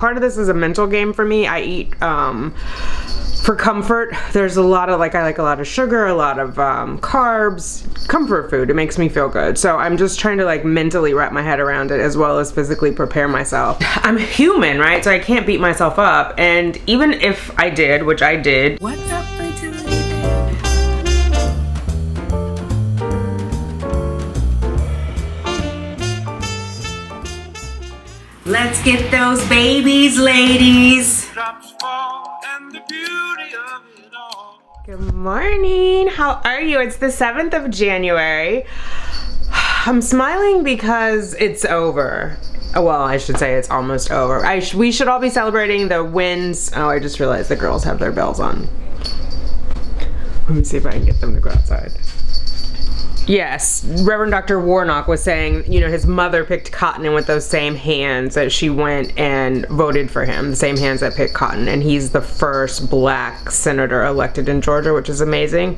Part of this is a mental game for me. I eat for comfort. There's a lot of I like a lot of sugar, a lot of carbs, comfort food. It makes me feel good. So I'm just trying to mentally wrap my head around it as well as physically prepare myself. I'm human, right? So I can't beat myself up. And even if I did, which I did. What's up, fertility? Let's get those babies, ladies. Good morning. How are you? It's the 7th of January. I'm smiling because it's over. Well, I should say it's almost over. We should all be celebrating the wins. Oh, I just realized the girls have their bells on. Let me see if I can get them to go outside. Yes, Reverend Dr. Warnock was saying, his mother picked Cotton with those same hands that she went and voted for him, the same hands that picked Cotton, and he's the first black senator elected in Georgia, which is amazing.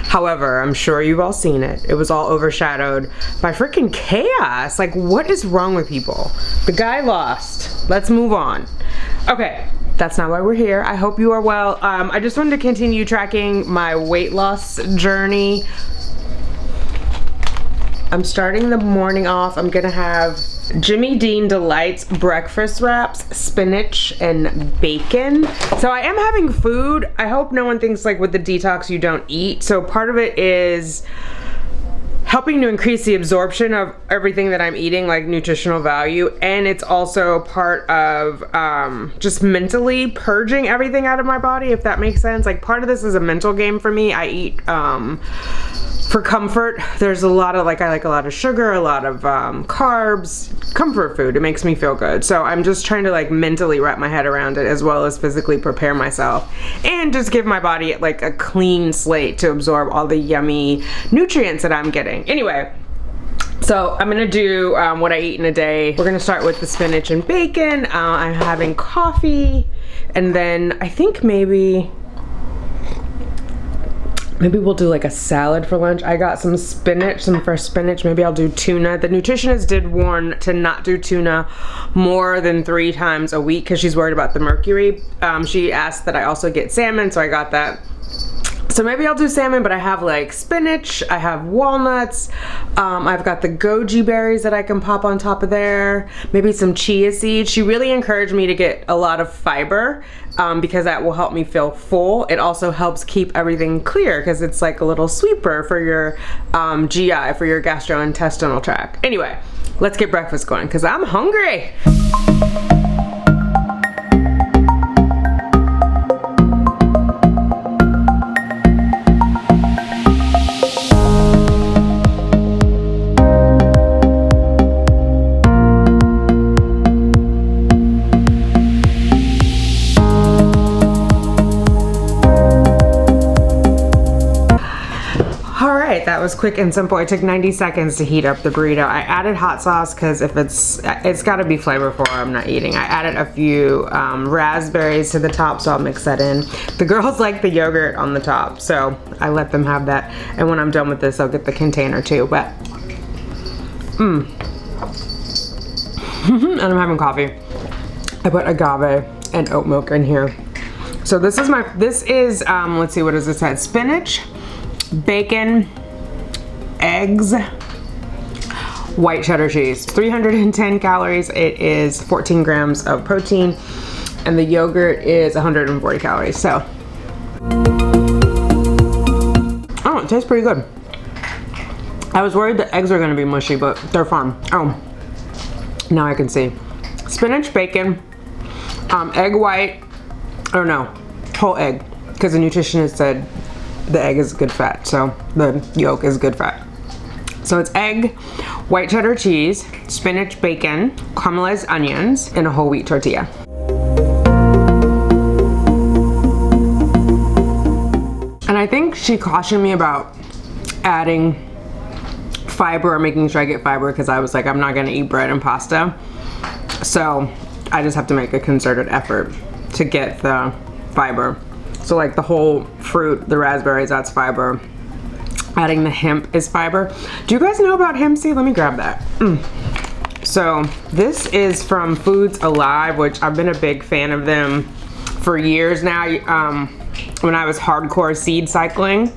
However, I'm sure you've all seen it. It was all overshadowed by freaking chaos. What is wrong with people? The guy lost. Let's move on. Okay. That's not why we're here. I hope you are well. I just wanted to continue tracking my weight loss journey. I'm starting the morning off. I'm gonna have Jimmy Dean Delights breakfast wraps, spinach and bacon. So I am having food. I hope no one thinks with the detox you don't eat. So part of it is helping to increase the absorption of everything that I'm eating, nutritional value, and it's also part of just mentally purging everything out of my body, if that makes sense. Part of this is a mental game for me. I eat for comfort. There's a lot of I like a lot of sugar, a lot of carbs, comfort food. It makes me feel good. So I'm just trying to mentally wrap my head around it as well as physically prepare myself and just give my body a clean slate to absorb all the yummy nutrients that I'm getting. Anyway, so I'm gonna do what I eat in a day. We're gonna start with the spinach and bacon. I'm having coffee, and then I think maybe we'll do a salad for lunch. I got some spinach, some fresh spinach. Maybe I'll do tuna. The nutritionist did warn to not do tuna more than 3 times a week because she's worried about the mercury. She asked that I also get salmon, so I got that. So maybe I'll do salmon, but I have spinach, I have walnuts, I've got the goji berries that I can pop on top of there, maybe some chia seeds. She really encouraged me to get a lot of fiber because that will help me feel full. It also helps keep everything clear because it's a little sweeper for your GI, for your gastrointestinal tract. Anyway, let's get breakfast going because I'm hungry. That was quick and simple. It took 90 seconds to heat up the burrito. I added hot sauce because if it's got to be flavorful or I'm not eating. I added a few raspberries to the top, so I'll mix that in. The girls like the yogurt on the top, so I let them have that. And when I'm done with this, I'll get the container too. But and I'm having coffee. I put agave and oat milk in here. So this is let's see, what does this have? Spinach, bacon, eggs, white cheddar cheese. 310 calories. It is 14 grams of protein, and the yogurt is 140 calories. So, oh, it tastes pretty good. I was worried the eggs are gonna be mushy, but they're fine. Oh, now I can see. Spinach, bacon, egg white, or no, whole egg, because the nutritionist said the egg is good fat, so the yolk is good fat. So it's egg, white cheddar cheese, spinach, bacon, caramelized onions, and a whole wheat tortilla. And I think she cautioned me about adding fiber or making sure I get fiber because I was I'm not gonna eat bread and pasta. So I just have to make a concerted effort to get the fiber. So the whole fruit, the raspberries, that's fiber. Adding the hemp is fiber. Do you guys know about hemp seed? Let me grab that. So this is from Foods Alive, which I've been a big fan of them for years now. When I was hardcore seed cycling,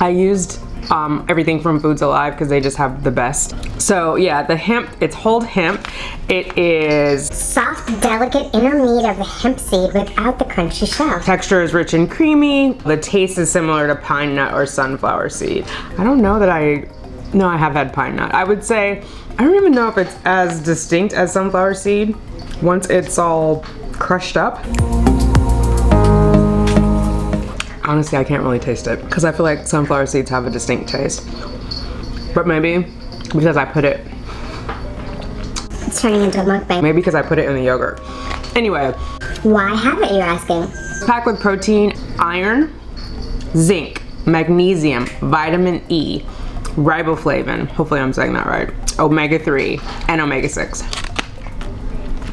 I used everything from Foods Alive because they just have the best. So yeah, the hemp, it's whole hemp. It is soft, delicate inner meat of the hemp seed without the crunchy shell. Texture is rich and creamy. The taste is similar to pine nut or sunflower seed. I don't know that I have had pine nut. I would say, I don't even know if it's as distinct as sunflower seed once it's all crushed up. Honestly, I can't really taste it because I feel like sunflower seeds have a distinct taste. But maybe because I put it... It's turning into a mukbang. Maybe because I put it in the yogurt. Anyway. Why have it, you're asking? Packed with protein, iron, zinc, magnesium, vitamin E, riboflavin, hopefully I'm saying that right, omega-3, and omega-6.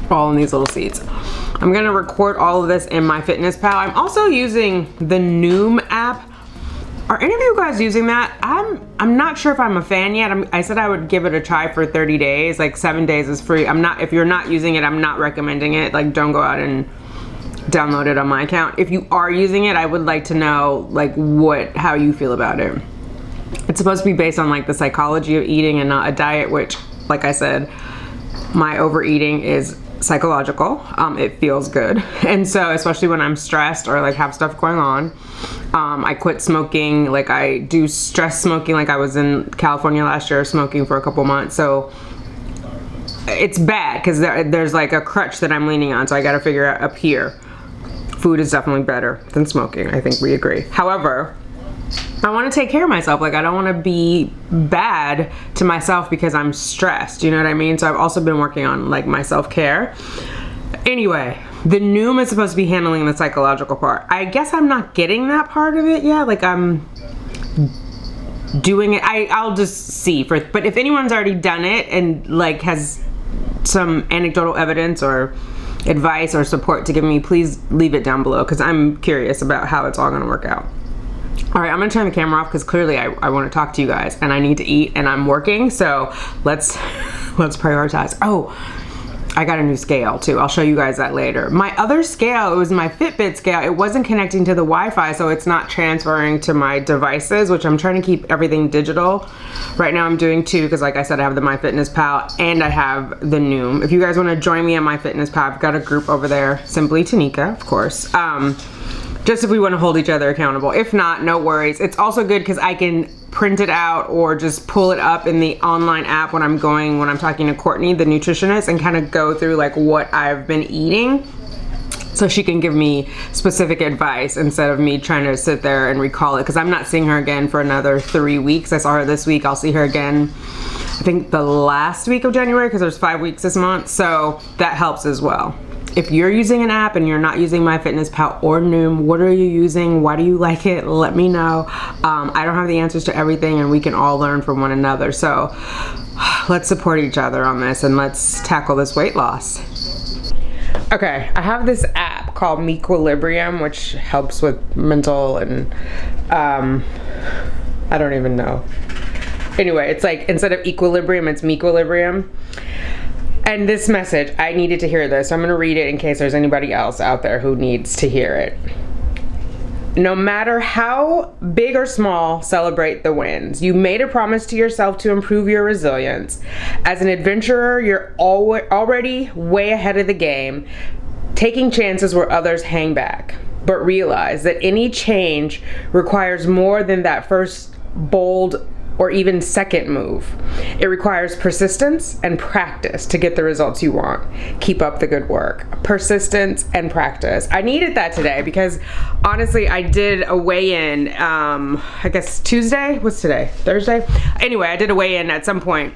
All in these little seeds. I'm gonna record all of this in MyFitnessPal. I'm also using the Noom app. Are any of you guys using that? I'm not sure if I'm a fan yet. I said I would give it a try for 30 days. Like 7 days is free. If you're not using it, I'm not recommending it. Like, don't go out and download it on my account. If you are using it, I would like to know like how you feel about it. It's supposed to be based on like the psychology of eating and not a diet, which, like I said, my overeating is psychological. It feels good, and so especially when I'm stressed or like have stuff going on, I quit smoking. Like, I do stress smoking. Like, I was in California last year smoking for a couple months, so it's bad because there's like a crutch that I'm leaning on, so I got to figure out up here. Food is definitely better than smoking. I think we agree. However, I want to take care of myself. Like, I don't want to be bad to myself because I'm stressed, you know what I mean? So I've also been working on like my self-care. Anyway, the Noom is supposed to be handling the psychological part. I guess I'm not getting that part of it yet. Like, I'm doing it. I'll just see. But if anyone's already done it and like has some anecdotal evidence or advice or support to give me, please leave it down below because I'm curious about how it's all going to work out. All right, I'm gonna turn the camera off because clearly I want to talk to you guys and I need to eat and I'm working, so let's prioritize. Oh, I got a new scale too. I'll show you guys that later. My other scale, it was my Fitbit scale. It wasn't connecting to the Wi-Fi, so it's not transferring to my devices, which I'm trying to keep everything digital. Right now I'm doing two because, like I said, I have the MyFitnessPal and I have the Noom. If you guys want to join me on MyFitnessPal, I've got a group over there, Simply Tanika, of course. Just if we want to hold each other accountable. If not, no worries. It's also good because I can print it out or just pull it up in the online app when I'm talking to Courtney, the nutritionist, and kind of go through like what I've been eating. So she can give me specific advice instead of me trying to sit there and recall it, because I'm not seeing her again for another 3 weeks. I saw her this week. I'll see her again, I think the last week of January, because there's 5 weeks this month. So that helps as well. If you're using an app and you're not using MyFitnessPal or Noom, what are you using? Why do you like it? Let me know. I don't have the answers to everything and we can all learn from one another. So let's support each other on this and let's tackle this weight loss. Okay, I have this app called Mequilibrium, which helps with mental and I don't even know. Anyway, it's like instead of equilibrium, it's Mequilibrium. And this message, I needed to hear this, so I'm gonna read it in case there's anybody else out there who needs to hear it. No matter how big or small, celebrate the wins. You made a promise to yourself to improve your resilience. As an adventurer, you're already way ahead of the game, taking chances where others hang back. But realize that any change requires more than that first bold or even second move. It requires persistence and practice to get the results you want. Keep up the good work. Persistence and practice. I needed that today because honestly, I did a weigh-in, I guess Tuesday? What's today? Thursday? Anyway, I did a weigh-in at some point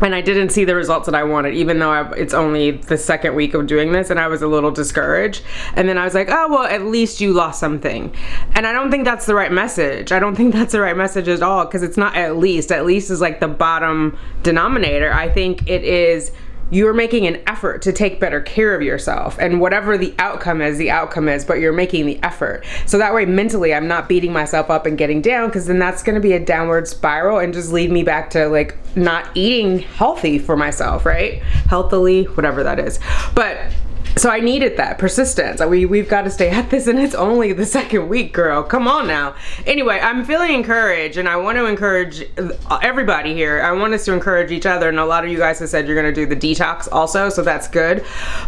and I didn't see the results that I wanted, even though it's only the second week of doing this, and I was a little discouraged. And then I was like, oh, well, at least you lost something. And I don't think that's the right message. I don't think that's the right message at all, because it's not at least. At least is like the bottom denominator. I think it is you're making an effort to take better care of yourself. And whatever the outcome is, but you're making the effort. So that way mentally I'm not beating myself up and getting down, because then that's gonna be a downward spiral and just lead me back to like not eating healthy for myself, right? Healthily, whatever that is. But so I needed that persistence. We've got to stay at this, and it's only the second week, girl. Come on now. Anyway, I'm feeling encouraged, and I want to encourage everybody here. I want us to encourage each other, and a lot of you guys have said you're going to do the detox also, so that's good.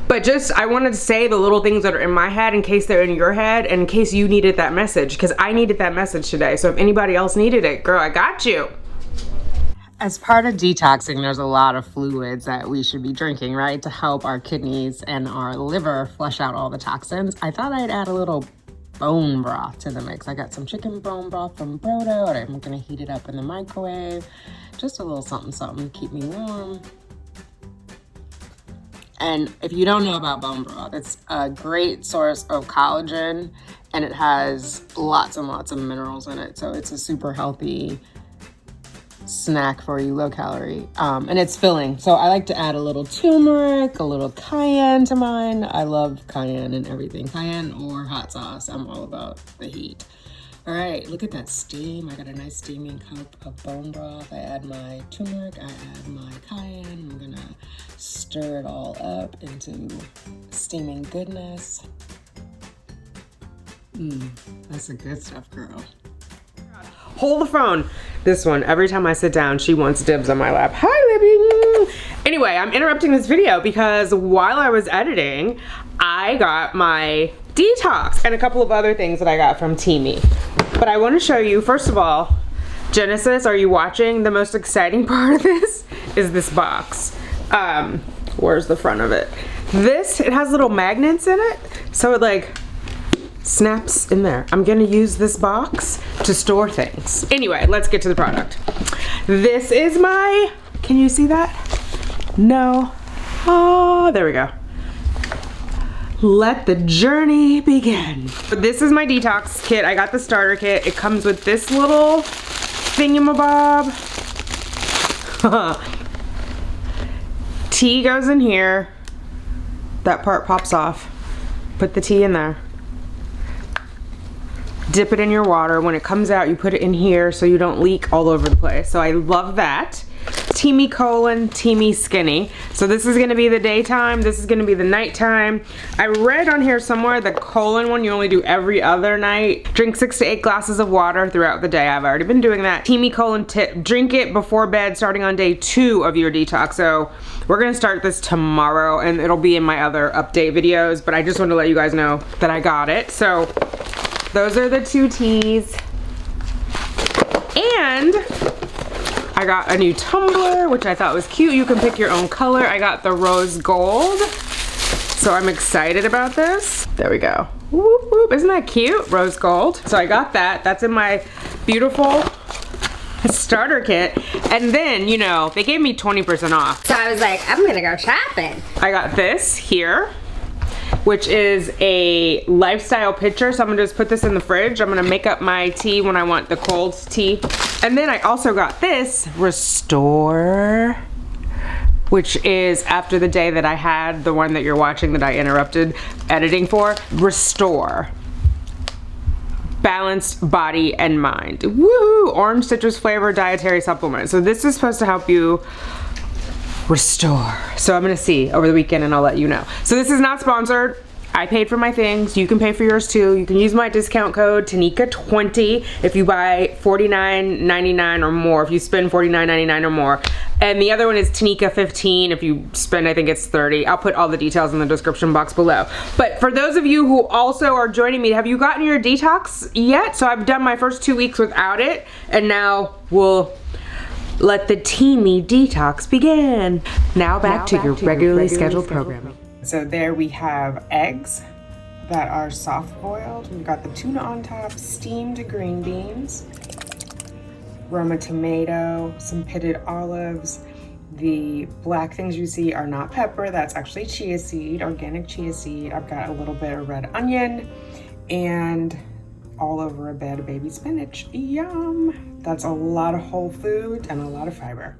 But just, I wanted to say the little things that are in my head in case they're in your head, and in case you needed that message, because I needed that message today. So if anybody else needed it, girl, I got you. As part of detoxing, there's a lot of fluids that we should be drinking, right? To help our kidneys and our liver flush out all the toxins. I thought I'd add a little bone broth to the mix. I got some chicken bone broth from Brodo, and I'm gonna heat it up in the microwave. Just a little something, something to keep me warm. And if you don't know about bone broth, it's a great source of collagen, and it has lots and lots of minerals in it. So it's a super healthy snack for you, low calorie, and it's filling. So I like to add a little turmeric, a little cayenne to mine. I love cayenne and everything, cayenne or hot sauce. I'm all about the heat. All right, look at that steam. I got a nice steaming cup of bone broth. I add my turmeric, I add my cayenne. I'm gonna stir it all up into steaming goodness. That's the good stuff, girl. Hold the phone. This one, every time I sit down, she wants dibs on my lap. Hi, Libby. Anyway, I'm interrupting this video because while I was editing, I got my detox and a couple of other things that I got from Teami. But I want to show you, first of all, Genesis, are you watching? The most exciting part of this is this box. Where's the front of it? It has little magnets in it, so it like snaps in there. I'm gonna use this box to store things. Anyway, let's get to the product. This is my, can you see that? No. Oh, there we go. Let the journey begin. This is my detox kit. I got the starter kit. It comes with this little thingamabob. Tea goes in here. That part pops off. Put the tea in there. Dip it in your water. When it comes out, you put it in here so you don't leak all over the place. So I love that. Teami colon, Teami skinny. So this is gonna be the daytime, this is gonna be the nighttime. I read on here somewhere the colon one you only do every other night. Drink 6 to 8 glasses of water throughout the day. I've already been doing that. Teami colon tip, drink it before bed starting on day 2 of your detox. So we're gonna start this tomorrow, and it'll be in my other update videos, but I just wanted to let you guys know that I got it. So those are the 2 teas. And I got a new tumbler, which I thought was cute. You can pick your own color. I got the rose gold. So I'm excited about this. There we go. Whoop, whoop. Isn't that cute? Rose gold. So I got that. That's in my beautiful starter kit. And then, you know, they gave me 20% off. So I was like, I'm gonna go shopping. I got this here, which is a lifestyle pitcher. So I'm gonna just put this in the fridge. I'm gonna make up my tea when I want the cold tea. And then I also got this Restore, which is after the day that I had the one that you're watching that I interrupted editing for. Restore. Balanced body and mind. Woohoo! Orange citrus flavor dietary supplement. So this is supposed to help you restore. So I'm gonna see over the weekend and I'll let you know. So this is not sponsored. I paid for my things. You can pay for yours too. You can use my discount code Tanika20 if you buy $49.99 or more. If you spend $49.99 or more. And the other one is Tanika15 if you spend, I think it's $30. I'll put all the details in the description box below. But for those of you who also are joining me, have you gotten your detox yet? So I've done my first 2 weeks without it, and now we'll let the Teami detox begin. Now back to your regularly scheduled programming. So there we have eggs that are soft boiled. We've got the tuna on top, steamed green beans, Roma tomato, some pitted olives. The black things you see are not pepper, that's actually chia seed, organic chia seed. I've got a little bit of red onion and all over a bed of baby spinach. Yum! That's a lot of whole food and a lot of fiber.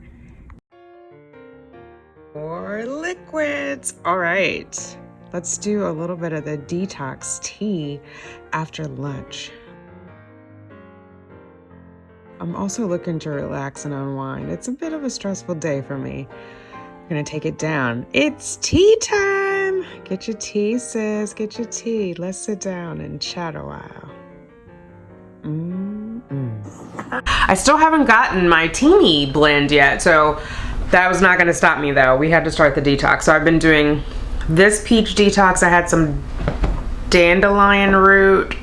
More liquids. All right, let's do a little bit of the detox tea after lunch. I'm also looking to relax and unwind. It's a bit of a stressful day for me. I'm gonna take it down. It's tea time. Get your tea, sis. Get your tea. Let's sit down and chat a while. I still haven't gotten my Teami blend yet, so that was not gonna stop me though. We had to start the detox. So I've been doing this peach detox. I had some dandelion root.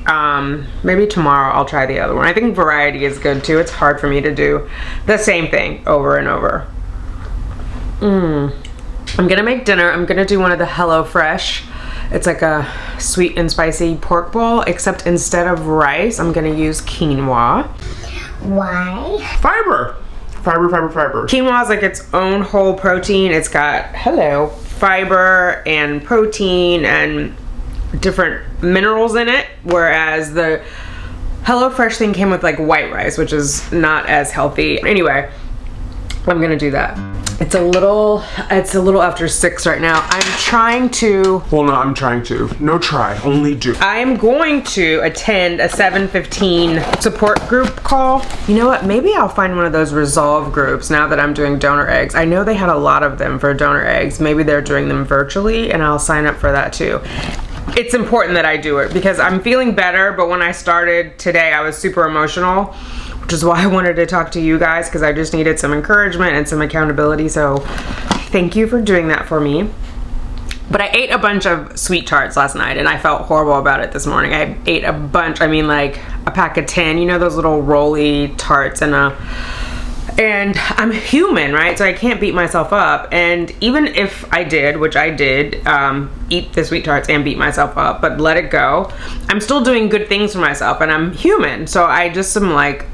Maybe tomorrow I'll try the other one. I think variety is good too. It's hard for me to do the same thing over and over. I'm gonna make dinner. I'm gonna do one of the HelloFresh. It's like a sweet and spicy pork bowl, except instead of rice, I'm gonna use quinoa. Why? Fiber. Fiber. Quinoa is like its own whole protein. It's got, fiber and protein and different minerals in it, whereas the HelloFresh thing came with like white rice, which is not as healthy. Anyway, I'm gonna do that. It's a little after 6 right now. I'm trying to. Well, no, I'm trying to. No try, only do. I am going to attend a 7:15 support group call. You know what? Maybe I'll find one of those Resolve groups now that I'm doing donor eggs. I know they had a lot of them for donor eggs. Maybe they're doing them virtually, and I'll sign up for that too. It's important that I do it because I'm feeling better, but when I started today, I was super emotional, which is why I wanted to talk to you guys, because I just needed some encouragement and some accountability. So thank you for doing that for me. But I ate a bunch of sweet tarts last night and I felt horrible about it this morning. I ate a bunch, I mean like a pack of 10, you know, those little rolly tarts, and I'm human, right? So I can't beat myself up. And even if I did, which I did, eat the sweet tarts and beat myself up, but let it go, I'm still doing good things for myself and I'm human. So I just am like,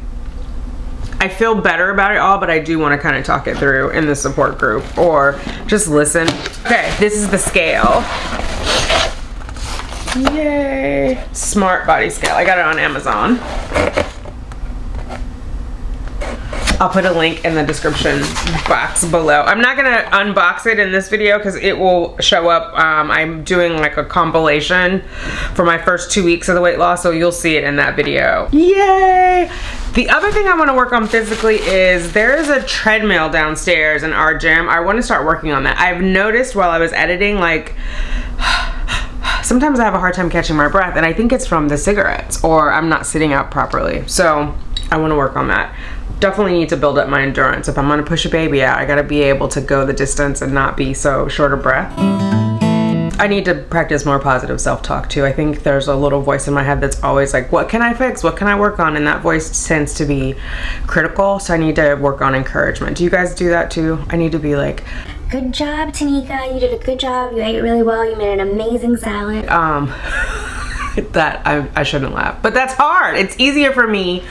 I feel better about it all, but I do want to kind of talk it through in the support group or just listen. Okay, this is the scale. Yay. Smart body scale. I got it on Amazon. I'll put a link in the description box below. I'm not gonna unbox it in this video because it will show up. I'm doing like a compilation for my first 2 weeks of the weight loss, so you'll see it in that video. Yay! The other thing I want to work on physically is there is a treadmill downstairs in our gym. I want to start working on that. I've noticed while I was editing, like, sometimes I have a hard time catching my breath, and I think it's from the cigarettes or I'm not sitting up properly. So I want to work on that. Definitely need to build up my endurance. If I'm gonna push a baby out, I gotta be able to go the distance and not be so short of breath. I need to practice more positive self-talk too. I think there's a little voice in my head that's always like, what can I fix? What can I work on? And that voice tends to be critical, so I need to work on encouragement. Do you guys do that too? I need to be like, Good job, Tanika. You did a good job. You ate really well. You made an amazing salad. that I shouldn't laugh, but that's hard. It's easier for me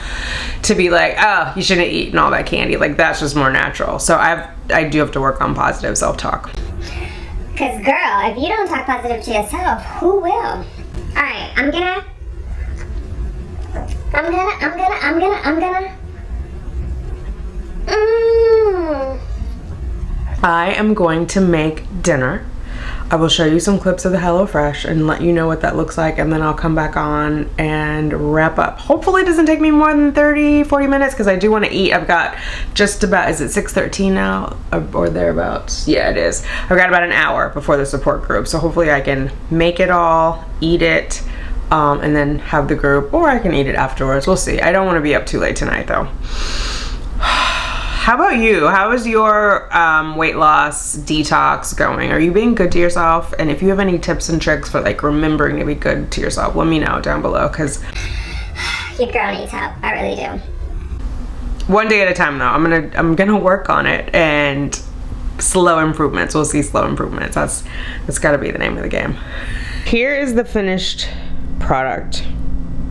to be like, oh, you shouldn't have eaten all that candy. Like, that's just more natural. So I do have to work on positive self-talk. Cause girl, if you don't talk positive to yourself, who will? All right, I'm gonna. I am going to make dinner. I will show you some clips of the HelloFresh and let you know what that looks like, and then I'll come back on and wrap up. Hopefully it doesn't take me more than 30-40 minutes because I do want to eat. I've got just about, is it 6:13 now or thereabouts? Yeah, it is. I've got about an hour before the support group, so hopefully I can make it all, eat it, and then have the group, or I can eat it afterwards. We'll see. I don't want to be up too late tonight though. How about you? How is your weight loss detox going? Are you being good to yourself? And if you have any tips and tricks for like remembering to be good to yourself, let me know down below, because your girl needs help. I really do. One day at a time though. I'm gonna work on it, and slow improvements. We'll see slow improvements. That's gotta be the name of the game. Here is the finished product.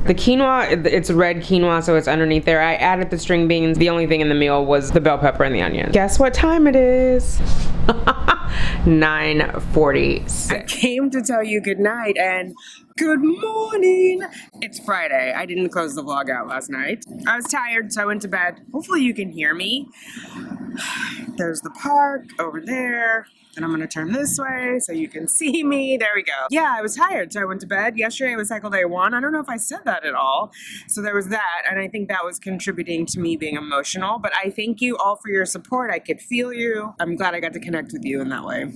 The quinoa, it's red quinoa, so it's underneath there. I added the string beans. The only thing in the meal was the bell pepper and the onion. Guess what time it is? 9:46. I came to tell you good night and good morning. It's Friday. I didn't close the vlog out last night. I was tired, so I went to bed. Hopefully you can hear me. There's the park over there. And I'm gonna turn this way so you can see me. There we go. Yeah, I was tired, so I went to bed. Yesterday was cycle day 1. I don't know if I said that at all. So there was that, and I think that was contributing to me being emotional. But I thank you all for your support. I could feel you. I'm glad I got to connect with you in that way.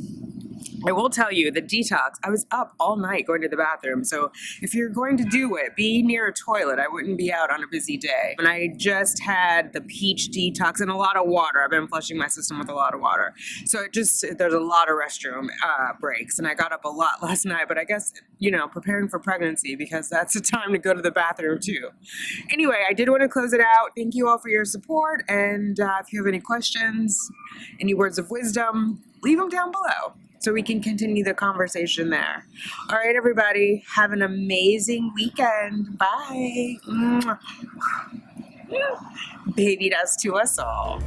I will tell you, the detox, I was up all night going to the bathroom. So if you're going to do it, be near a toilet. I wouldn't be out on a busy day. And I just had the peach detox and a lot of water. I've been flushing my system with a lot of water. So there's a lot of restroom breaks. And I got up a lot last night, but I guess, preparing for pregnancy, because that's the time to go to the bathroom too. Anyway, I did want to close it out. Thank you all for your support. And if you have any questions, any words of wisdom, leave them down below, so we can continue the conversation there. All right, everybody, have an amazing weekend. Bye. Baby does to us all.